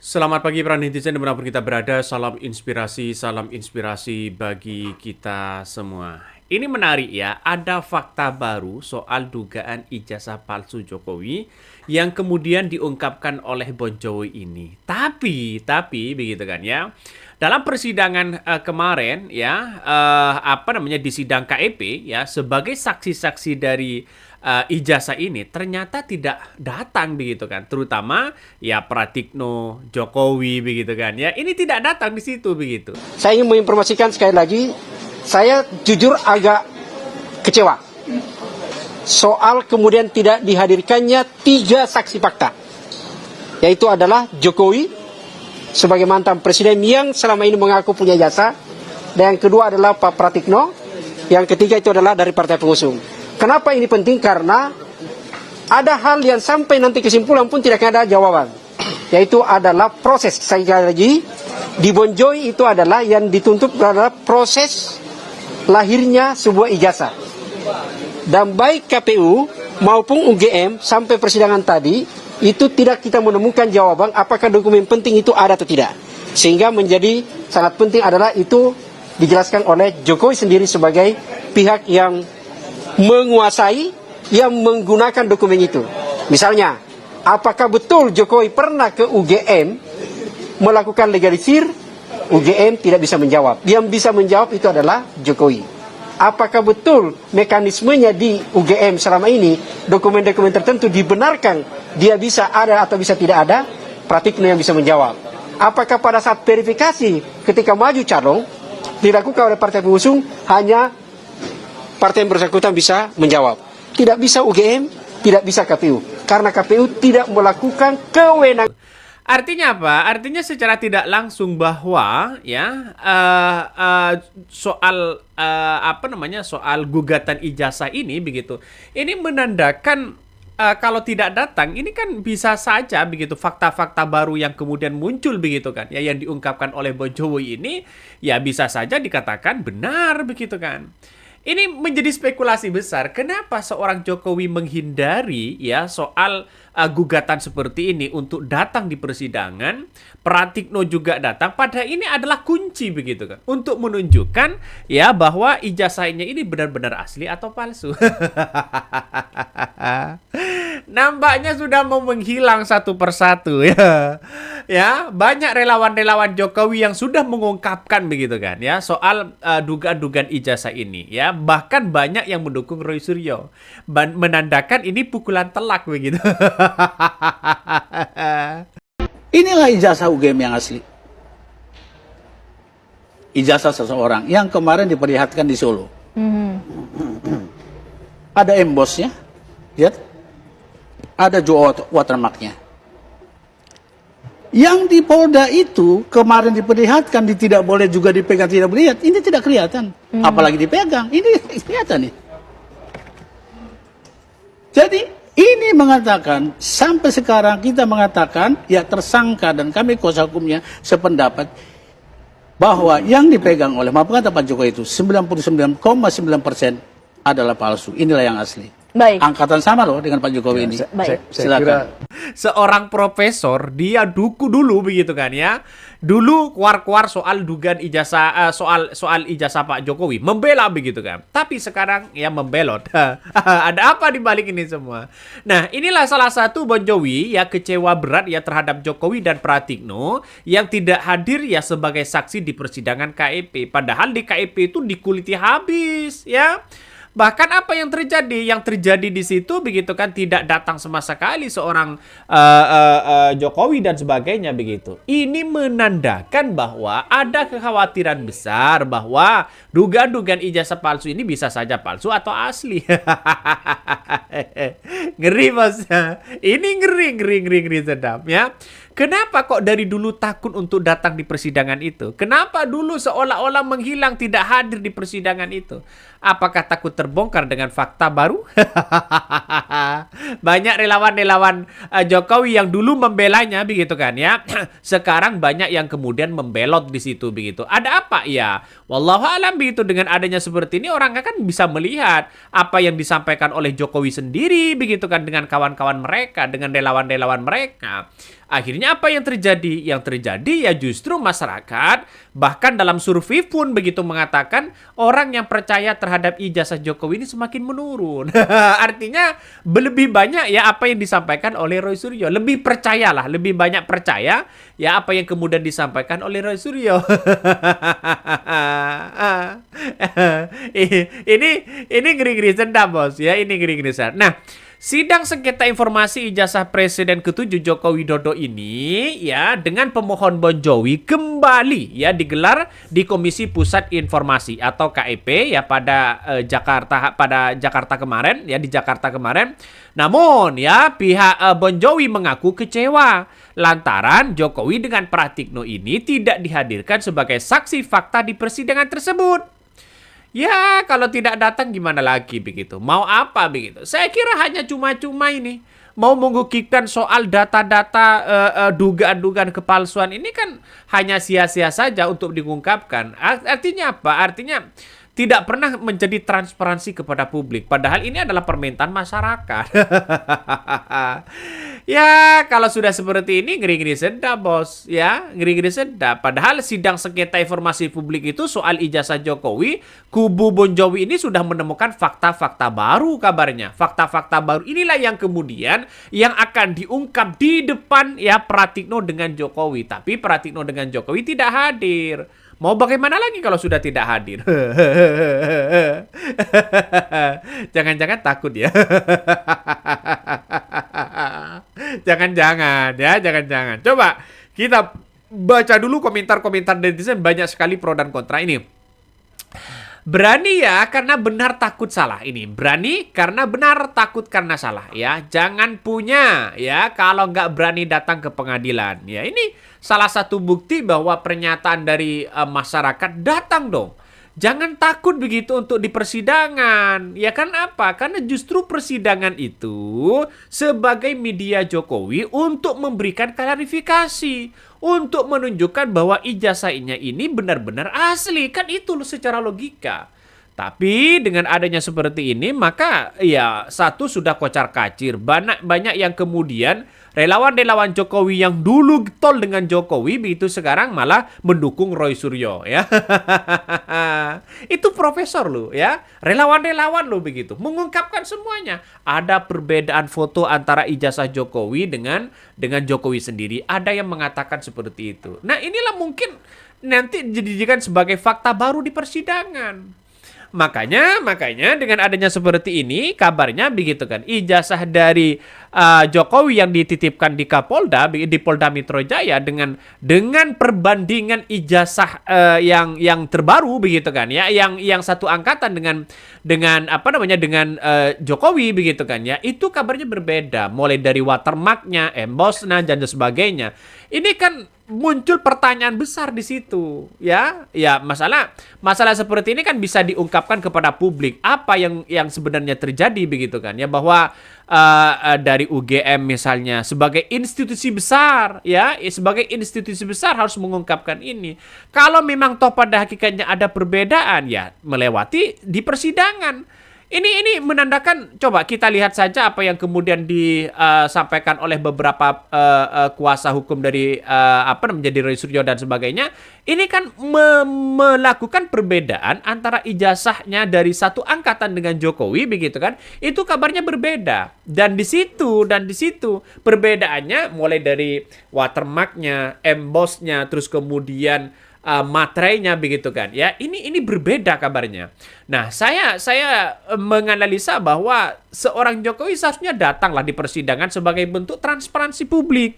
Selamat pagi para netizen dimanapun kita berada, salam inspirasi bagi kita semua. Ini menarik ya, ada fakta baru soal dugaan ijazah palsu Jokowi yang kemudian diungkapkan oleh Bon Jovi ini. Tapi begitu kan ya, dalam persidangan kemarin ya, di sidang KEP ya, sebagai saksi-saksi dari ijazah ini ternyata tidak datang begitu kan, terutama ya Pratikno Jokowi begitu kan ya, ini tidak datang di situ begitu. Saya ingin menginformasikan sekali lagi, saya jujur agak kecewa soal kemudian tidak dihadirkannya 3 saksi fakta, yaitu adalah Jokowi sebagai mantan presiden yang selama ini mengaku punya jasa, dan yang kedua adalah Pak Pratikno, yang ketiga itu adalah dari partai pengusung. Kenapa ini penting? Karena ada hal yang sampai nanti kesimpulan pun tidak ada jawaban, yaitu adalah proses. Sekali lagi, di Bon Jovi itu adalah yang dituntut adalah proses lahirnya sebuah ijazah. Dan baik KPU maupun UGM sampai persidangan tadi, itu tidak kita menemukan jawaban apakah dokumen penting itu ada atau tidak. Sehingga menjadi sangat penting adalah itu dijelaskan oleh Jokowi sendiri sebagai pihak yang menguasai, yang menggunakan dokumen itu. Misalnya, apakah betul Jokowi pernah ke UGM melakukan legalisir? UGM tidak bisa menjawab. Yang bisa menjawab itu adalah Jokowi. Apakah betul mekanismenya di UGM selama ini, dokumen-dokumen tertentu dibenarkan dia bisa ada atau bisa tidak ada? Pratikno yang bisa menjawab. Apakah pada saat verifikasi ketika maju calon dilakukan oleh partai pengusung, hanya partai yang bersangkutan bisa menjawab? Tidak bisa UGM, tidak bisa KPU, karena KPU tidak melakukan kewenangan. Artinya apa? Artinya secara tidak langsung bahwa ya soal gugatan ijazah ini begitu. Ini menandakan kalau tidak datang ini kan bisa saja begitu fakta-fakta baru yang kemudian muncul begitu kan ya, yang diungkapkan oleh Bon Jovi ini ya bisa saja dikatakan benar begitu kan. Ini menjadi spekulasi besar. Kenapa seorang Jokowi menghindari ya soal gugatan seperti ini untuk datang di persidangan? Pratikno juga datang. Padahal ini adalah kunci begitu kan, untuk menunjukkan ya bahwa ijazahnya ini benar-benar asli atau palsu. Nampaknya sudah mau menghilang satu persatu ya. Ya, banyak relawan-relawan Jokowi yang sudah mengungkapkan begitu kan ya soal dugaan-dugaan ijazah ini ya. Bahkan banyak yang mendukung Roy Suryo, menandakan ini pukulan telak begitu. Inilah ijazah UGM yang asli. Ijazah seseorang yang kemarin diperlihatkan di Solo. Ada embossnya, lihat. Ada juga watermarknya. Yang di Polda itu kemarin diperlihatkan, tidak boleh juga dipegang, tidak boleh lihat. Ini tidak kelihatan. Apalagi dipegang, ini kelihatan nih. Jadi ini mengatakan, sampai sekarang kita mengatakan, ya tersangka dan kami kuasa hukumnya sependapat, bahwa yang dipegang oleh, maaf kata Pak Jokowi itu, 99,9% adalah palsu. Inilah yang asli. Baik. Angkatan sama loh dengan Pak Jokowi ini. Baik. Silakan. Seorang profesor, dia dulu begitu kan ya. Dulu keluar soal dugaan ijazah soal ijazah Pak Jokowi, membela begitu kan. Tapi sekarang ya membelot. Ada apa di balik ini semua? Nah, inilah salah satu Bon Jovi ya kecewa berat ya terhadap Jokowi dan Pratikno yang tidak hadir ya sebagai saksi di persidangan KEP. Padahal di KEP itu dikuliti habis ya. Bahkan apa yang terjadi? Yang terjadi di situ begitu kan, tidak datang sama sekali seorang Jokowi dan sebagainya begitu. Ini menandakan bahwa ada kekhawatiran besar bahwa dugaan-dugaan ijazah palsu ini bisa saja palsu atau asli. Ngeri bos. Ini ngeri sedap ya. Kenapa kok dari dulu takut untuk datang di persidangan itu? Kenapa dulu seolah-olah menghilang, tidak hadir di persidangan itu? Apakah takut terbongkar dengan fakta baru? Banyak relawan-relawan Jokowi yang dulu membelanya begitu kan ya. Sekarang banyak yang kemudian membelot di situ begitu. Ada apa ya? Wallahu alam begitu, dengan adanya seperti ini orang akan bisa melihat apa yang disampaikan oleh Jokowi sendiri begitu kan, dengan kawan-kawan mereka, dengan relawan-relawan mereka. Akhirnya apa yang terjadi? Yang terjadi ya justru masyarakat, bahkan dalam survei pun begitu mengatakan orang yang percaya terhadap ijazah Jokowi ini semakin menurun. Artinya lebih banyak ya apa yang disampaikan oleh Roy Suryo. Lebih percayalah, lebih banyak percaya ya apa yang kemudian disampaikan oleh Roy Suryo. ini ngeri-ngeri sedap, Bos, ya, ini ngeri-ngeri sedap. Nah, sidang sengketa informasi ijazah Presiden ke-7 Joko Widodo ini ya dengan pemohon Bon Jovi kembali ya digelar di Komisi Pusat Informasi atau KEP ya pada Jakarta kemarin ya, di Jakarta kemarin. Namun ya pihak Bon Jovi mengaku kecewa lantaran Jokowi dengan Pratikno ini tidak dihadirkan sebagai saksi fakta di persidangan tersebut. Ya, kalau tidak datang gimana lagi begitu? Mau apa begitu? Saya kira hanya cuma-cuma ini. Mau menggugurkan soal data-data dugaan-dugaan kepalsuan ini kan hanya sia-sia saja untuk diungkapkan. Artinya apa? Artinya tidak pernah menjadi transparansi kepada publik. Padahal ini adalah permintaan masyarakat. Ya, kalau sudah seperti ini ngeri-ngeri sedap, Bos. Ya, ngeri-ngeri sedap. Padahal sidang sengketa informasi publik itu soal ijazah Jokowi, kubu Bon Jovi ini sudah menemukan fakta-fakta baru kabarnya. Fakta-fakta baru inilah yang kemudian yang akan diungkap di depan ya Pratikno dengan Jokowi. Tapi Pratikno dengan Jokowi tidak hadir. Mau bagaimana lagi kalau sudah tidak hadir? Jangan-jangan takut ya. Jangan-jangan ya, jangan-jangan. Coba kita baca dulu komentar-komentar netizen, banyak sekali pro dan kontra ini. Berani ya karena benar takut salah ini. Berani karena benar takut karena salah ya. Jangan punya ya kalau nggak berani datang ke pengadilan. Ya ini salah satu bukti bahwa pernyataan dari masyarakat datang dong. Jangan takut begitu untuk di persidangan. Ya kan apa? Karena justru persidangan itu sebagai media Jokowi untuk memberikan klarifikasi. Untuk menunjukkan bahwa ijazahnya ini benar-benar asli. Kan itu secara logika. Tapi dengan adanya seperti ini maka ya satu sudah kocar-kacir. Banyak yang kemudian relawan-relawan Jokowi yang dulu getol dengan Jokowi begitu sekarang malah mendukung Roy Suryo ya. Itu profesor lo ya. Relawan-relawan lo begitu mengungkapkan semuanya. Ada perbedaan foto antara ijazah Jokowi dengan Jokowi sendiri. Ada yang mengatakan seperti itu. Nah, inilah mungkin nanti dijadikan sebagai fakta baru di persidangan. Makanya dengan adanya seperti ini kabarnya begitu kan, ijazah dari Jokowi yang dititipkan di Kapolda di Polda Metro Jaya dengan perbandingan ijazah yang terbaru begitu kan ya, yang satu angkatan dengan Jokowi begitu kan ya, itu kabarnya berbeda mulai dari watermarknya, embossnya dan sebagainya. Ini kan muncul pertanyaan besar di situ ya masalah seperti ini kan bisa diungkapkan kepada publik apa yang sebenarnya terjadi begitu kan ya, bahwa dari UGM misalnya sebagai institusi besar ya, sebagai institusi besar harus mengungkapkan ini. Kalau memang toh pada hakikatnya ada perbedaan ya melewati di persidangan. Ini menandakan, coba kita lihat saja apa yang kemudian disampaikan oleh beberapa kuasa hukum dari menjadi Roy Suryo dan sebagainya. Ini kan melakukan perbedaan antara ijazahnya dari satu angkatan dengan Jokowi begitu kan. Itu kabarnya berbeda. Dan di situ perbedaannya mulai dari watermarknya, embossnya, terus kemudian materainya begitu kan ya, ini berbeda kabarnya. Nah, saya menganalisa bahwa seorang Jokowi seharusnya datanglah di persidangan sebagai bentuk transparansi publik.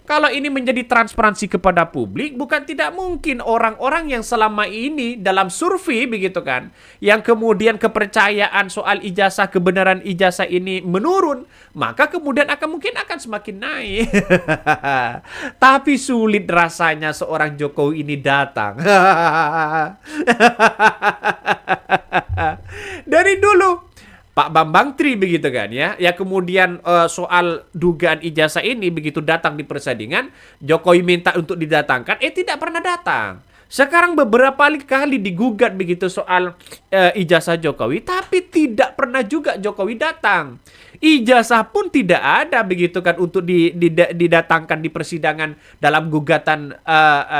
Kalau ini menjadi transparansi kepada publik, bukan tidak mungkin orang-orang yang selama ini dalam survei begitu kan, yang kemudian kepercayaan soal ijazah, kebenaran ijazah ini menurun, maka kemudian mungkin akan semakin naik. Tapi sulit rasanya seorang Jokowi ini datang. Dari dulu Pak Bambang Tri begitu kan ya. Ya kemudian soal dugaan ijazah ini begitu datang di persidangan, Jokowi minta untuk didatangkan, tidak pernah datang. Sekarang beberapa kali digugat begitu soal ijazah Jokowi, tapi tidak pernah juga Jokowi datang. Ijazah pun tidak ada begitu kan untuk didatangkan di persidangan dalam gugatan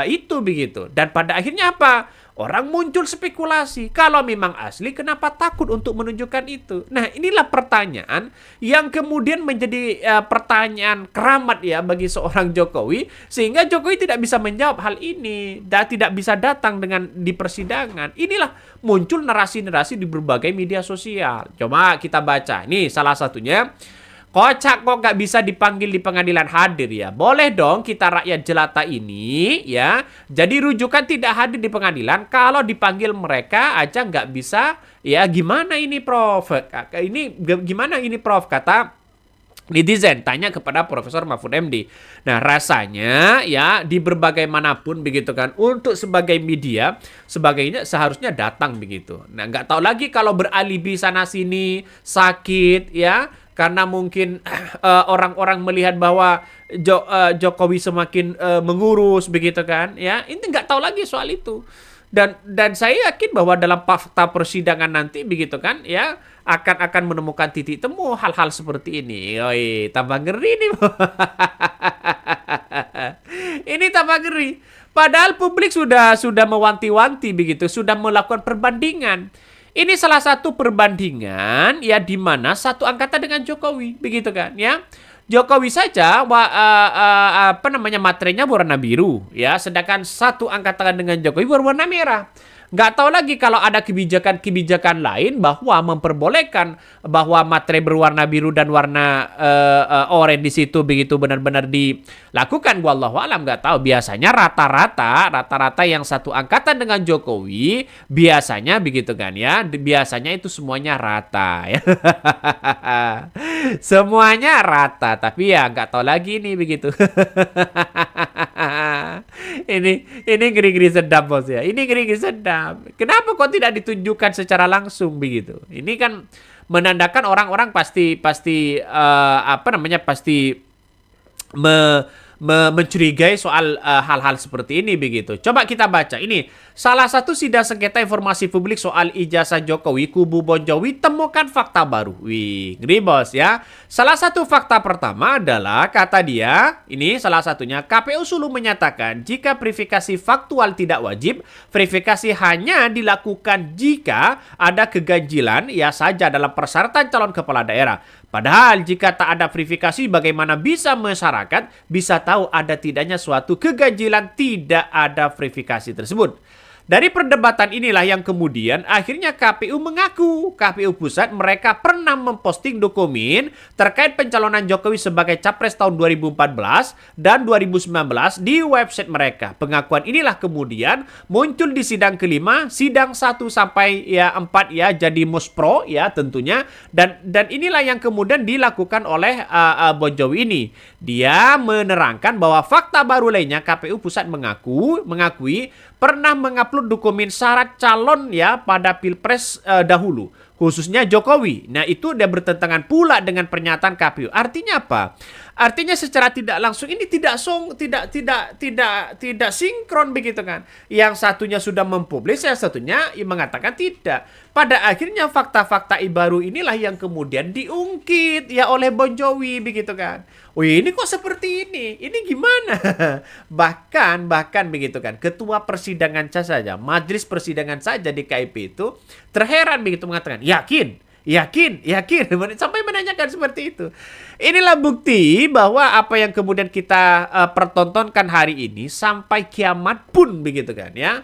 itu begitu. Dan pada akhirnya apa? Orang muncul spekulasi. Kalau memang asli, kenapa takut untuk menunjukkan itu? Nah, inilah pertanyaan yang kemudian menjadi pertanyaan keramat ya bagi seorang Jokowi, sehingga Jokowi tidak bisa menjawab hal ini dan tidak bisa datang di persidangan. Inilah muncul narasi-narasi di berbagai media sosial. Coba kita baca. Nih salah satunya. Kocak kok nggak bisa dipanggil di pengadilan hadir ya. Boleh dong kita rakyat jelata ini ya. Jadi rujukan tidak hadir di pengadilan. Kalau dipanggil mereka aja nggak bisa. Ya gimana ini Prof? Gimana ini Prof? Kata netizen tanya kepada Profesor Mahfud MD. Nah rasanya ya di berbagai manapun begitu kan. Untuk sebagai media sebagainya seharusnya datang begitu. Nah nggak tahu lagi kalau beralibi sana sini sakit ya. Karena mungkin orang-orang melihat bahwa Jokowi semakin mengurus begitu kan ya, ini nggak tahu lagi soal itu. Dan saya yakin bahwa dalam fakta persidangan nanti begitu kan ya akan menemukan titik temu hal-hal seperti ini. Oi, tambah ngeri nih. Ini tambah ngeri. Padahal publik sudah mewanti-wanti begitu, sudah melakukan perbandingan. Ini salah satu perbandingan ya di mana satu angkatan dengan Jokowi, begitu kan ya. Jokowi saja materainya berwarna biru ya, sedangkan satu angkatan dengan Jokowi berwarna merah. Nggak tahu lagi kalau ada kebijakan lain bahwa memperbolehkan bahwa materai berwarna biru dan warna oranye di situ begitu benar-benar dilakukan. Wallahu alam, nggak tahu. Biasanya rata-rata yang satu angkatan dengan Jokowi biasanya begitu kan ya. Biasanya itu semuanya rata ya. Semuanya rata, tapi ya nggak tahu lagi nih begitu. Ini ngeri-ngeri sedap bos ya. Ini ngeri-ngeri sedap. Kenapa kok tidak ditunjukkan secara langsung begitu? Ini kan menandakan orang-orang pasti mencurigai soal hal-hal seperti ini begitu. Coba kita baca ini. Salah satu sidang sengketa informasi publik soal ijazah Jokowi, kubu Bonjowi temukan fakta baru. Wih, ngeri bos ya. Salah satu fakta pertama adalah kata dia, ini salah satunya KPU Sulu menyatakan jika verifikasi faktual tidak wajib, verifikasi hanya dilakukan jika ada keganjilan ya saja dalam persyaratan calon kepala daerah. Padahal jika tak ada verifikasi bagaimana bisa masyarakat bisa tahu ada tidaknya suatu keganjilan tidak ada verifikasi tersebut. Dari perdebatan inilah yang kemudian akhirnya KPU mengaku, KPU Pusat mereka pernah memposting dokumen terkait pencalonan Jokowi sebagai capres tahun 2014 dan 2019 di website mereka. Pengakuan inilah kemudian muncul di sidang kelima, sidang 1 sampai 4 ya jadi muspro ya tentunya. Dan inilah yang kemudian dilakukan oleh Bonjowi ini. Dia menerangkan bahwa fakta baru lainnya KPU Pusat mengakui pernah mengupload dokumen syarat calon ya pada Pilpres dahulu, khususnya Jokowi. Nah, itu dia bertentangan pula dengan pernyataan KPU. Artinya apa? Artinya secara tidak langsung ini tidak sinkron begitu kan. Yang satunya sudah mempublis, yang satunya mengatakan tidak. Pada akhirnya fakta-fakta baru inilah yang kemudian diungkit ya oleh Bonjowi begitu kan. Wih, ini kok seperti ini? Ini gimana? Bahkan begitu kan. Ketua persidangan saja, majelis persidangan saja di KIP itu terheran begitu mengatakan, yakin sampai menanyakan seperti itu. Inilah bukti bahwa apa yang kemudian kita pertontonkan hari ini sampai kiamat pun begitu kan ya.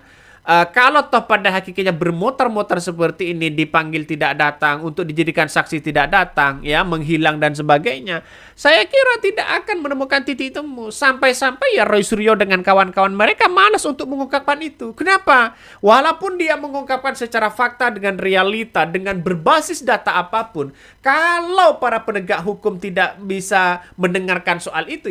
Kalau toh pada hakikatnya bermotor-motor seperti ini dipanggil tidak datang, untuk dijadikan saksi tidak datang, ya menghilang dan sebagainya, saya kira tidak akan menemukan titik temu. Sampai-sampai ya Roy Suryo dengan kawan-kawan mereka malas untuk mengungkapkan itu. Kenapa? Walaupun dia mengungkapkan secara fakta dengan realita, dengan berbasis data apapun, kalau para penegak hukum tidak bisa mendengarkan soal itu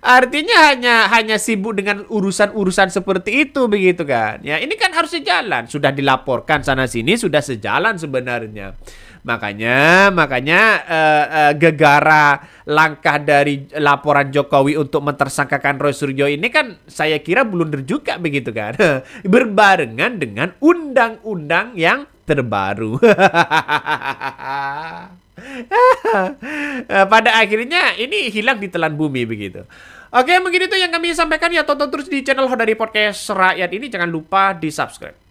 Artinya hanya sibuk dengan urusan-urusan seperti itu begitu kan. Ya, ini kan harus sejalan. Sudah dilaporkan sana sini sudah sejalan sebenarnya. Makanya gegara langkah dari laporan Jokowi untuk mentersangkakan Roy Suryo ini kan saya kira blunder juga begitu kan. Berbarengan dengan undang-undang yang terbaru. Pada akhirnya ini hilang di telan bumi begitu. Oke, mungkin itu yang kami sampaikan ya. Tonton terus di channel Hodari Podcast Rakyat ini. Jangan lupa di subscribe.